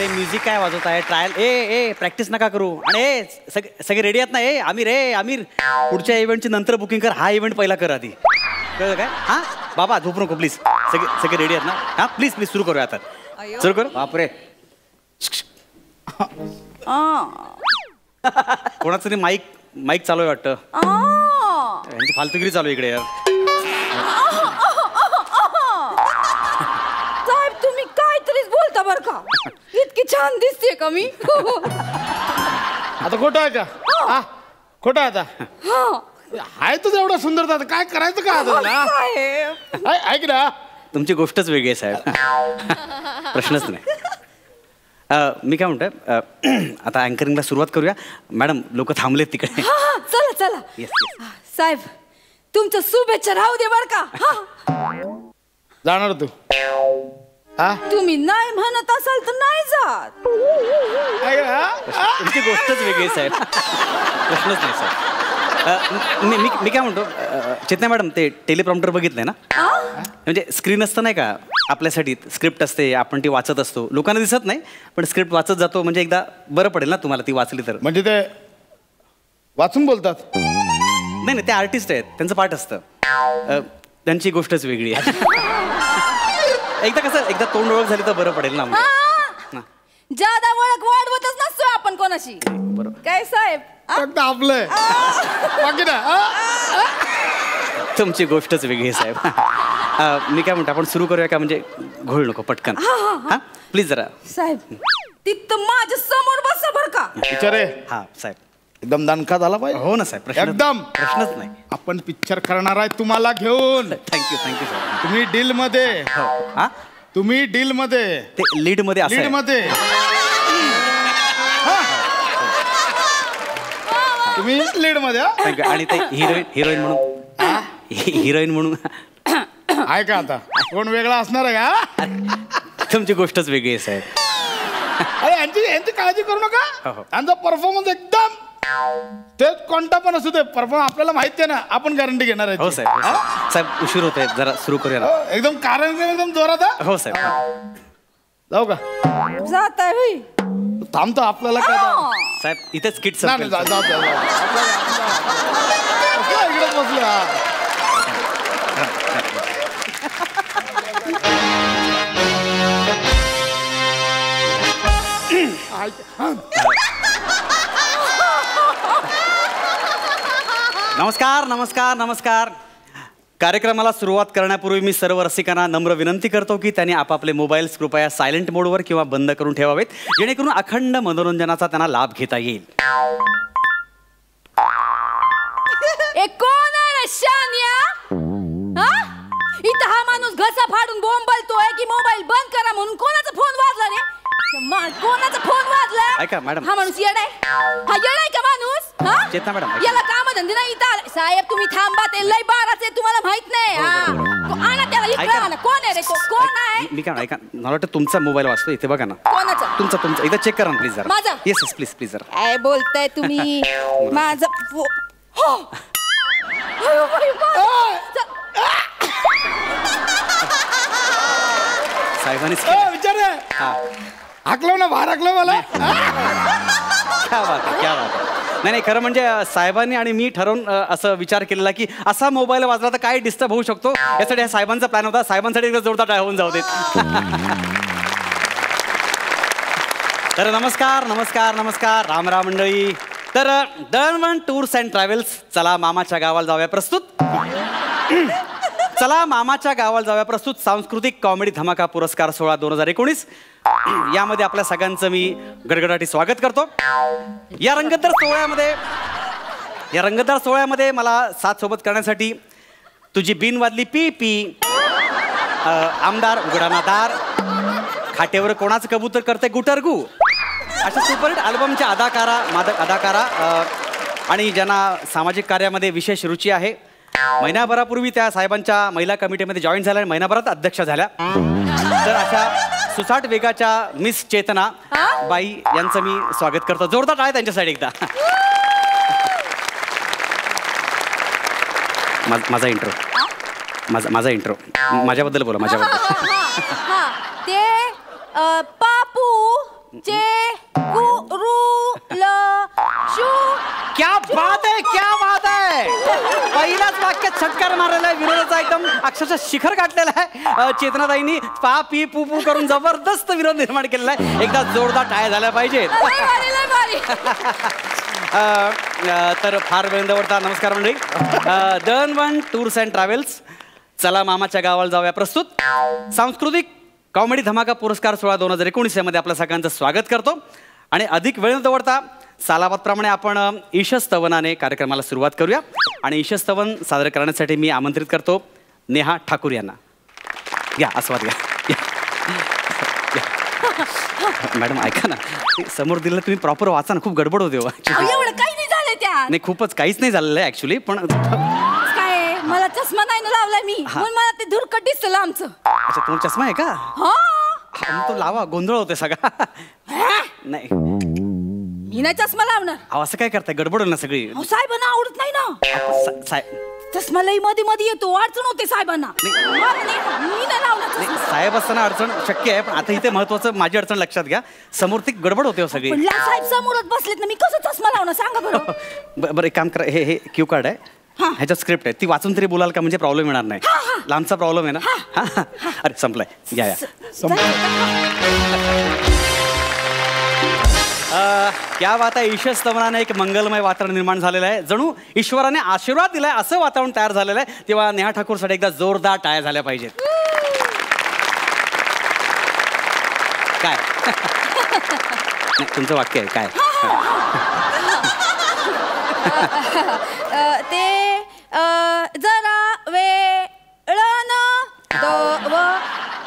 अरे म्युझिक काय वाजवत आहे ट्रायल ए प्रॅक्टिस नका करू आणि सगळे रेडी आहेत ना आमिर पुढच्या इव्हेंटची नंतर बुकिंग कर हा इव्हेंट पहिला कर आधी कळलं काय हां बाबा झोप नको प्लीज सगळे रेडी आहेत ना हां प्लीज सुरू करूया आता सुरू करू बापरे कोणाचं तरी माईक चालू आहे वाटतं यांची फालतुगिरी चालू आहे इकडे यार साहेब तुम्ही काहीतरीच बोलता बर का इतकी छान दिसते का मी आता खोटं आहे का खोटं आहे आता आहे तुझं एवढं सुंदर आता काय करायचं का आता ऐक ना तुमची गोष्टच वेगळी आहे साहेब प्रश्नच नाही मी काय म्हणतोय आता अँकरिंगला सुरुवात करूया मॅडम लोक थांबलेत तिकडे चला चला साहेब तुमचं शुभेच्छा राहू दे बर का जाणार तू तुम्ही नाही म्हणत असाल तर नाही जात तुमची गोष्टच वेगळी साहेब प्रश्नच नाही साहेब मी काय म्हणतो चेतना मॅडम ते टेलिप्रॉम्प्टर बघितलंय ना म्हणजे स्क्रीन असतं नाही का आपल्यासाठी स्क्रिप्ट असते आपण ती वाचत असतो लोकांना दिसत नाही पण स्क्रिप्ट वाचत जातो म्हणजे एकदा बरं पडेल ना तुम्हाला ती वाचली तर म्हणजे ते वाचून बोलतात नाही ते आर्टिस्ट आहेत त्यांचं पाठ असतं त्यांची गोष्टच वेगळी आहे एकदा तोंड ओळख झाली तर बरं पडेल ना जादा ओळख वाढवतच नसतो आपण कोणाशी बरोबर काय साहेब आपलं तुमची गोष्टच वेगळी आहे साहेब मी काय म्हणतो आपण सुरू करूया का म्हणजे घोळ नको पटकन हा प्लीज जरा साहेब तिथं माझ्या समोर बसा बर का विचारे हा साहेब एकदम दणका झाला पाहिजे हो ना साहेब एकदम प्रश्नच नाही आपण पिक्चर करणार आहे तुम्हाला घेऊन थँक्यू साहेब तुम्ही डील मध्ये हा तुम्ही डील मध्ये ते लीड मध्ये लीड मध्ये तुम्ही लीड मध्ये आणि ते हिरोईन म्हणून आहे का आता कोण वेगळा असणार आहे का तुमची गोष्टच वेगळी आहे साहेब अरे यांची काळजी करू नका यांचा परफॉर्मन्स एकदम ते कोणता पण असू दे परफॉर्मन्स आपल्याला माहिती आहे ना आपण गॅरंटी घेणार आहे हो साहेब उशीर होत आहे जरा सुरू करूया ना एकदम कारण एकदम जोरात हो साहेब जाऊ का जात आहे थांबतो आपल्याला काय साहेब इथेच किट इकडेच बसलो नमस्कार कार्यक्रमाला सुरुवात करण्यापूर्वी मी सर्व रसिकांना नम्र विनंती करतो की त्यांनी आपापले मोबाईल्स कृपया सायलेंट मोडवर किंवा बंद करून ठेवावेत जेणेकरून अखंड मनोरंजनाचा त्यांना लाभ घेता येईल कोण आहे शान्या इथं हा माणूस घसा फाडून बोंबलतोय की मोबाईल बंद करा म्हणून कोणाचा फोन वाजला रे कोणाचा फोन वाजला ऐका मॅडम हा माणूस येडाय हा येडाय का माणूस चेतना मॅडम याला काम धंदे नाही इथं साहेब तुम्ही थांबा ते लय बाराचे तुम्हाला माहित नाही आणा त्याला इकडे आणा कोण आहे रे तो कोण आहे मी काय ऐका मला वाटतं तुमचा मोबाईल वाजतो इथे बघा ना कोणाचा तुमचा इथं चेक करा ना प्लीज जरा माझा येस प्लीज जरा काय बोलताय तुम्ही माझा साहेबांनी विचार हाकलो ना बाहेर हाकलो मला क्या बात नाही खरं म्हणजे साहेबांनी आणि मी ठरवून असं विचार केलेला की असा मोबाईल वाजला तर काय डिस्टर्ब होऊ शकतो यासाठी हा साहेबांचा प्लॅन होता साहेबांसाठी जोरदार टाळ्या होऊन जाऊ देत तर नमस्कार राम मंडळी तर दळणवळण टूर्स अँड ट्रॅव्हल्स चला मामाच्या गावाला जाऊया प्रस्तुत सांस्कृतिक कॉमेडी धमाका पुरस्कार सोहळा 2019 यामध्ये आपल्या सगळ्यांचं मी गडगडाटी स्वागत करतो या रंगतदार सोहळ्यामध्ये मला साथ सोबत करण्यासाठी तुझी बिन वाजली पी पी आमदार उघडाना दार खाटेवर कोणाचं कबूतर करते गुटरगू अशा सुपरहिट अल्बमच्या अदाकारा आणि ज्यांना सामाजिक कार्यामध्ये विशेष रुची आहे महिनाभरापूर्वी त्या साहेबांच्या महिला कमिटीमध्ये जॉईन झाल्या आणि महिनाभरात अध्यक्ष झाल्या तर अशा सुसाट वेगाच्या मिस चेतना बाई यांचं मी स्वागत करतो जोरदार आहे त्यांच्यासाठी एकदा माझा इंट्रो माझ्याबद्दल बोला माझ्याबद्दल ते पापू चे कु रु ल शू. क्या बात आहे, क्या बात आहे. पहिल्याच वाक्यात षटकार मारलेला आहे, विरोधाचा एकदम अक्षरशः शिखर गाठलेला आहे. चेतनाताईंनी पा पी पू पू करून जबरदस्त विरोध निर्माण केलेला आहे. एकदा जोरदार टाळ्या झाल्या पाहिजेत. लय भारी. तर फार वेळ दवडता. नमस्कार मंडळी. दळणवळण टूर्स अँड ट्रॅव्हल्स चला मामाच्या गावाला जाऊया प्रस्तुत सांस्कृतिक कॉमेडी धमाका पुरस्कार सोहळा 2019 मध्ये आपल्या सगळ्यांचं स्वागत करतो. आणि अधिक वेळ न दवडता सालाबादप्रमाणे आपण ईशस्तवनाने कार्यक्रमाला सुरुवात करूया. आणि ईशस्तवन सादर करण्यासाठी मी आमंत्रित करतो नेहा ठाकूर यांना. या आस्वाद घ्या. मॅडम ऐका ना, समोर दिलं तुम्ही प्रॉपर वाचा ना, खूप गडबड होते. एवढं काही नाही झालं त्या. नाही, खूपच काहीच नाही झालेलं आहे ऍक्च्युली. पण काय मला चष्मा नाही ना लावलाय मी, म्हणून मला ते धुरकट दिसलं आमचं. अच्छा, तुम्हाला चष्मा आहे का? हा मग तो लावा, गोंधळ होते सगळा. नाही मी नाही चष्मा लावणार. अहो असं काय करताय, गडबड होईल ना सगळी. साहेबांना आवडत नाही ना चष्मा. लई मध्ये मध्ये येतो, अडचण होते साहेबांना. मी नाही लावणार. साहेब असताना अडचण शक्य आहे, पण आता इथे महत्वाचं माझी अडचण लक्षात घ्या. समोर ती गडबड होते सगळी. पण साहेब समोरच बसलेत ना, मी कसं चष्मा लावणार सांगा बरं. बरं एक काम करा, हे क्यू कार्ड आहे, ह्याच्यात स्क्रिप्ट आहे, ती वाचून तरी बोलाल का, म्हणजे प्रॉब्लेम येणार नाही. लांबचा प्रॉब्लेम आहे ना. अरे संपलाय, या. क्या बात आहे. ईशस्तवनाने एक मंगलमय वातावरण निर्माण झालेलं आहे. जणू ईश्वराने आशीर्वाद दिलाय असं वातावरण तयार झालेलं आहे. तेव्हा नेहा ठाकूरसाठी एकदा जोरदार टाळ्या झाल्या पाहिजेत. काय नाही, तुमचं वाक्य आहे काय? ते जरा वेळन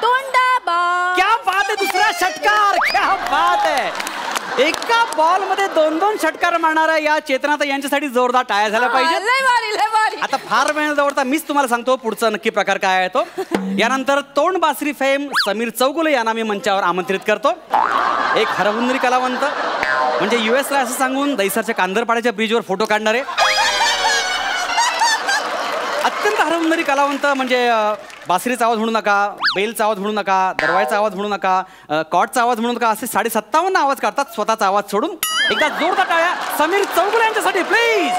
तोंडा बा. क्या बात आहे. दुसरा षटकार. क्या बात आहे. एका बॉल मध्ये 2-2 षटकार मारणाऱ्या या चेतनाताई यांच्यासाठी जोरदार टाळ्या झाल्या पाहिजे. लय भारी, लय भारी. आता फार वेळ जवळता मीच तुम्हाला सांगतो पुढचा नक्की प्रकार काय आहे तो. यानंतर तोंड बासरी फेम समीर चौगुले यांना मी मंचावर आमंत्रित करतो. एक हरहुन्नरी कलावंत, म्हणजे US ला असं सांगून दैसरच्या कांदरपाड्याच्या ब्रिजवर फोटो काढणारे अत्यंत हरहुन्नरी कलावंत. म्हणजे बासरीचा आवाज म्हणू नका, बेलचा आवाज म्हणू नका, दरवाजाचा आवाज म्हणू नका, कॉटचा आवाज म्हणू नका, असे 57 आवाज काढतात स्वतःचा आवाज सोडून. एकदा जोरदार टाळ्या समीर चौगुले यांच्यासाठी प्लीज.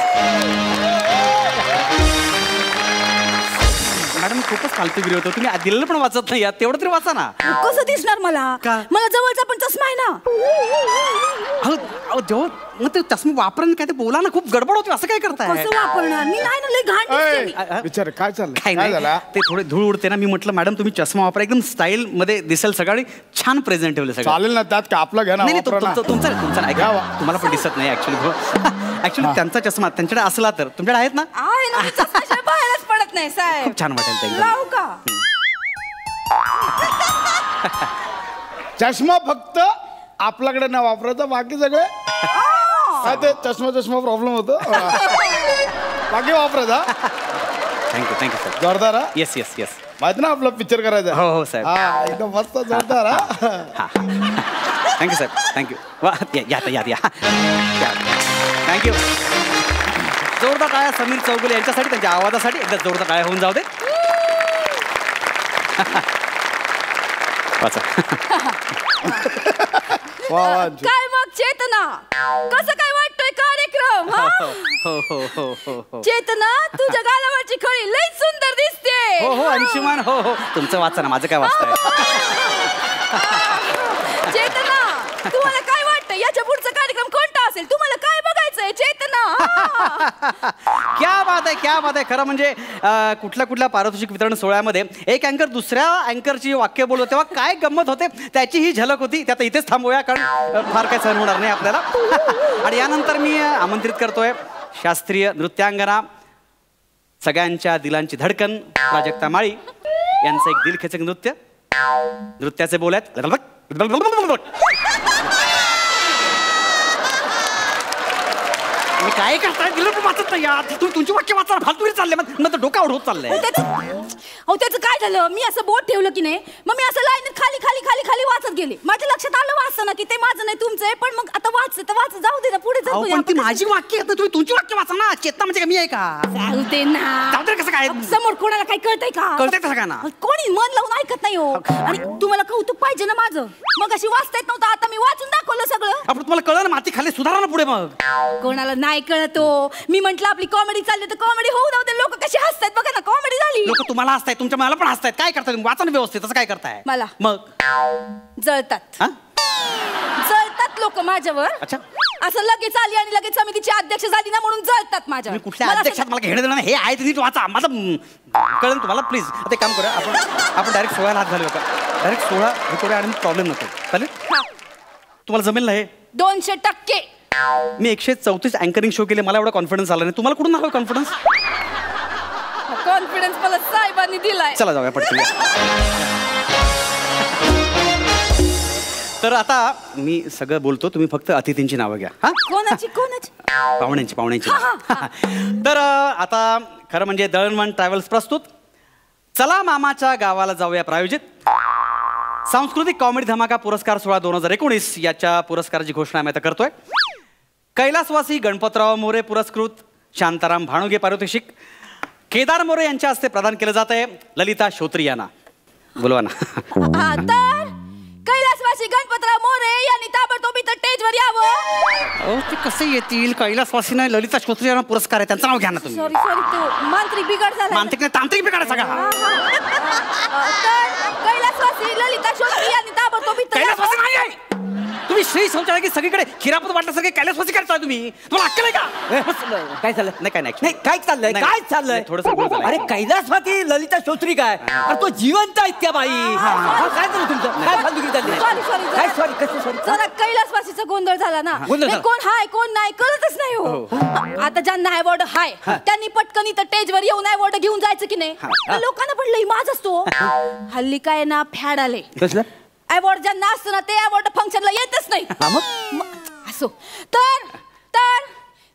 मॅडम खूपच फालतूगिरी होतो, तुम्ही दिलेलं पण वाचत नाही, तेवढं तरी वाचा ना. कसं दिसणार मला? का? मला जवळचा पण चष्मा आहे ना. अहो जेव्हा मग ते चष्मा वापरून काय ते बोला ना, खूप गडबड होती, असं काय करताय? कसं वापरणार मी? नाही ना, लय घाण दिसते मी. विचार काय चाललंय, काय काय नाही, झाला? ते थोडे धूळ उडते ना, मी म्हटलं मॅडम तुम्ही चष्मा वापरा, एकदम स्टाईल मध्ये दिसेल सगळं, छान प्रेझेंट ठेवले सगळं. चालेल ना, त्यात का आपला घ्या ना. नाही वापरा ना. तुमचा ऐका, तुम्हाला पण दिसत नाही ऍक्च्युली त्यांचा चष्मा त्यांच्याकडे असला तर तुमच्याकडे आहेत ना. आहे ना, मी चष्म्याशिवाय बाहेरच पडत नाही साहेब. खूप छान वाटेल ते एकदम. लावू का? चष्मा फक्त आपल्याकडे ना वापरायचा, बाकी सगळे काय ते चष्मा प्रॉब्लेम होतो. बाकी वापरायचा. Thank you sir. जोरदार हा? येस माहित ना आपला पिक्चर करायचा. हो साहेब. हा एकदम मस्त जोरदार हा. थँक्यू साहेब, थँक्यू. वा या थँक्यू. जोरदार टाळ्या समीर चौगुले यांच्यासाठी, त्यांच्या आवाजासाठी एकदा जोरदार टाळ्या होऊन जाऊ दे. काय मग चेतना, कसं काय वाटतोय कार्यक्रम? हो चेतना, तुझ्या गालावरची खळी लई सुंदर दिसते. हो अंशुमान. हो तुमचं वाचा ना, माझं काय वाचताय? चेतना, तुम्हाला काय वाटतं याच्या पुढचा कार्यक्रम कोणता असेल? तुम्हाला काय बघायचंय चेतना? क्या बात आहे. खरं म्हणजे कुठल्या पारितोषिक वितरण सोहळ्यामध्ये एक अँकर दुसऱ्या अँकरची वाक्य बोलतो तेव्हा काय गंमत होते त्याची ही झलक होती. त्यात इथेच थांबूया, कारण फार काय सहन होणार नाही आपल्याला. आणि यानंतर मी आमंत्रित करतोय शास्त्रीय नृत्यांगना, सगळ्यांच्या दिलांची धडकन प्राजक्ता माळी यांचं एक दिलखेचक नृत्य. नृत्याचे बोल आहेत मी काय करताय दिलं पण वाचत नाही यार. तुम्ही तुमची वाक्य वाचा फालतू चालले मग डोका होत चाललंय. त्याचं काय झालं मी असं बोट ठेवलं की नाही मग मी असं लाईन खाली खाली खाली खाली वाचत गेले. माझ्या लक्षात आलं वाचताना की ते माझं नाही तुमचं आहे पण मग आता वाच जाऊ दे ना पुढे अहो, पण ती माझी वाक्य आता तुम्ही तुमची वाक्य वाचा ना. चेतना म्हणजे कमी आहे का? जाऊ दे ना. जाऊ दे कसं काय समोर कोणाला काही कळतंय का? कळतंय कसं काय ना? कोणी मन लावून ऐकत नाही हो. आणि तुम्हाला कौतुक पाहिजे ना माझं. मग अशी वाचता येत नव्हतं आता मी वाचून दाखवलं सगळं. आपण तुम्हाला कळलं ना माती खाली सुधारा ना पुढे मग. कोणाला नाही कळत हो. मी म्हंटल आपली कॉमेडी चालली तर कॉमेडी होऊ जाऊ दे. लोक कशी हसतायत बघा ना कॉमेडी झाली. लोक तुम्हाला हसतायत तुमच्या मला पण हसतायत. काय करताय वाचा ना व्यवस्थित. असं काय करताय मला मग जळतात हा? जळतात लोक माझ्यावर. अच्छा असं लगेच आली आणि लगेच समितीची अध्यक्ष झाली ना म्हणून जळतात माझ्यावर. कुठल्या अध्यक्षात मला घेणं देणं नाही. हे आहे ते नीट वाचा. माझं कळलं तुम्हाला प्लीज. आता एक काम करूया आपण डायरेक्ट 16 हात घालूया का? डायरेक्ट 16 हे करूया आणि प्रॉब्लेम नको. चालेल तुम्हाला जमेल ना हे? 200%. मी 134 अँकरिंग शो केले मला एवढा कॉन्फिडन्स आला नाही. तुम्हाला कुठून आला कॉन्फिडन्स? कॉन्फिडन्स मला साहेबांनी दिलाय. चला जाऊया पटकन. तर आता मी सगळं बोलतो तुम्ही फक्त अतिथींची नावं घ्या. हा कोणाची पाहुण्यांची तर आता खरं म्हणजे दळणवळण ट्रॅव्हल्स प्रस्तुत चला मामाच्या गावाला जाऊया प्रायोजित सांस्कृतिक कॉमेडी धमाका पुरस्कार सोहळा 2019 याच्या पुरस्काराची घोषणा आम्ही आता करतोय. कैलासवासी गणपतराव मोरे पुरस्कृत शांताराम भाणुगे पारितोषिक केदार मोरे यांच्या हस्ते प्रदान केलं जात आहे. ललिता श्रोत्री यांना बोलवा ना. तर कैलासवासी गणपतराव मोरे यांनी ताबडतोब इथं स्टेजवर यावं. अहो ते कसे येतील? कैलासवासी नाही ललिता श्रोत्री यांना पुरस्कार आहे त्यांचं नाव घ्या ना तुम्ही. सॉरी तो मांत्रिक बिघड झाला. मांत्रिक नाही तांत्रिक बिघाड आहे सगळा. तर कैलासवासी ललिता श्रोत्री यांनी ताबडतोब इथं कैलासवासी नाही आहे. तुम्ही श्री शौचालय की सगळीकडे खिरापत वाटल्यासारखे कैलासवासी करताय तुम्ही. तुम्हाला अक्कल आहे का? काय चाललंय? नाही काय नाही नाही काय चाललंय? नाही, काय चाललंय? थोडंसं बोल झालंय. अरे कैलासवासी ललिता श्रोत्री काय? अरे तो जिवंत आहेत त्या बाई. काय झालं तुमचं? काय फालतुगिरी चालली? सॉरी काय सॉरी कसं सॉरी? जरा कैलासवासीचा गोंधळ झाला ना. गोंधळ झाला. कोण हाय कोण नाही कळतच नाही हो. आता ज्यांना अवॉर्ड हाय त्यांनी पटकन इथं स्टेजवर येऊन अवॉर्ड घेऊन जायचं की नाही. तर लोकांना पण लई माज असतो. हल्ली काय ना फॅड आले. कसलं? अवॉर्ड ज्यांना असतं ना ते अवॉर्ड फंक्शनला येतच नाही. असो तर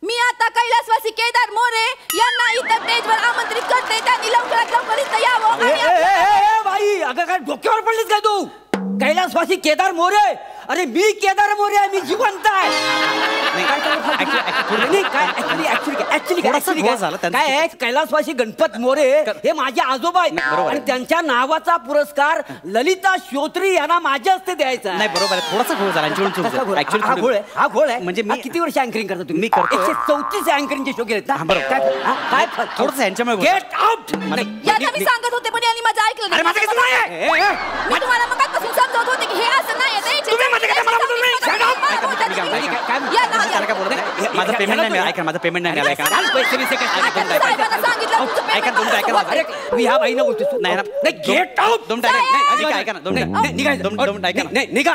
मी आता कैलासवासी केदार मोरे यांना इथं स्टेजवर आमंत्रित करते. त्यांनी लवकरात लवकर इथं यावं. बाई अगं काय डोक्यावर पडलीस काय तू? कैलासवासी केदार मोरे? अरे मी केदार मोरे आहे. मी जिवंत आहे. काय आहे कैलासवासी गणपत मोरे हे माझे आजोबा आहेत आणि त्यांच्या नावाचा पुरस्कार ललिता श्रोत्री यांना माझ्या हस्ते द्यायचा. नाही बरोबर आहे. थोडासा घोळ झाला. हा घोळ आहे. म्हणजे मी किती वर्ष अँकरिंग करतो तुम्ही? मी करतो. 134 अँकरिंगचे शो केलेत ना. काय थोडंसं यांच्यामुळे गेट आउट. यांना मी सांगत होते पण यांनी माझं ऐकलं नाही. मी तुम्हाला मगापासून समजवत होते की हे असं नाही. माझं पेमेंट नाही मिळालं. ऐका माझं पेमेंट नाही मिळालं. मी ह्या बाईना बोलतो. नाही गेट आउट. ऐका ना. निघा.